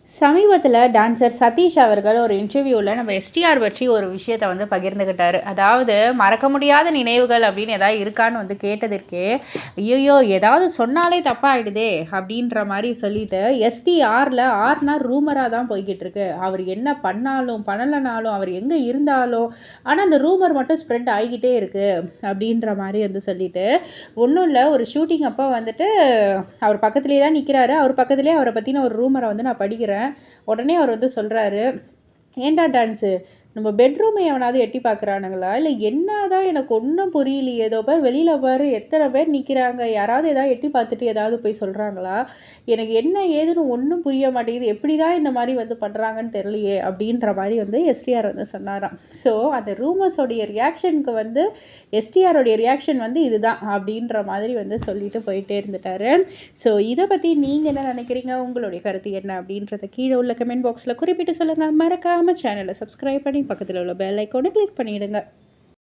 சமீபத்தில் டான்சர் சதீஷ் அவர்கள் ஒரு இன்டர்வியூவில் நம்ம எஸ்டிஆர் பற்றி ஒரு விஷயத்தை வந்து பகிர்ந்துக்கிட்டாரு. அதாவது மறக்க முடியாத நினைவுகள் அப்படின்னு ஏதாவது இருக்கான்னு வந்து கேட்டதற்கே, ஐயோ ஏதாவது சொன்னாலே தப்பாயிடுதே அப்படின்ற மாதிரி சொல்லிட்டு எஸ்டிஆரில் ஆர்னா ரூமராக தான் போய்கிட்டு இருக்கு. அவர் என்ன பண்ணாலும் பண்ணலைனாலும் அவர் எங்கே இருந்தாலும் ஆனால் அந்த ரூமர் மட்டும் ஸ்ப்ரெட் ஆகிக்கிட்டே இருக்கு அப்படின்ற மாதிரி வந்து சொல்லிட்டு, ஒன்றும் இல்லை, ஒரு ஷூட்டிங் அப்போ வந்துட்டு அவர் பக்கத்துலேயே தான் நிற்கிறாரு. அவர் பக்கத்துலேயே அவரை பற்றின ஒரு ரூமரை வந்து நான் படிக்கிறேன். உடனே அவர் வந்து சொல்கிறாரு, ஏன்டா டான்ஸு நம்ம பெட்ரூமை எவனாவது எட்டி பார்க்குறானுங்களா, இல்லை என்னதான் எனக்கு ஒன்றும் புரியலையே, ஏதோ பேர் வெளியில் பாரு எத்தனை பேர் நிற்கிறாங்க, யாராவது ஏதாவது எட்டி பார்த்துட்டு ஏதாவது போய் சொல்கிறாங்களா, எனக்கு என்ன ஏதுன்னு ஒன்றும் புரிய மாட்டேங்குது, எப்படி தான் இந்த மாதிரி வந்து பண்ணுறாங்கன்னு தெரியலையே அப்படின்ற மாதிரி வந்து எஸ்டிஆர் வந்து சொன்னாராம். ஸோ அந்த ரூமர்ஸோடைய ரியாக்ஷனுக்கு வந்து எஸ்டிஆரோடைய ரியாக்ஷன் வந்து இதுதான் அப்படின்ற மாதிரி வந்து சொல்லிட்டு போயிட்டே இருந்துட்டாரு. ஸோ இதை பற்றி நீங்கள் என்ன நினைக்கிறீங்க, உங்களுடைய கருத்து என்ன அப்படின்றத கீழே உள்ள கமெண்ட் பாக்ஸில் குறிப்பிட்டு சொல்லுங்கள். மறக்காமல் சேனலை சப்ஸ்கிரைப் பண்ணி பக்கத்தில் உள்ள பெல் ஐக்கானை கிளிக் பண்ணிவிடுங்க.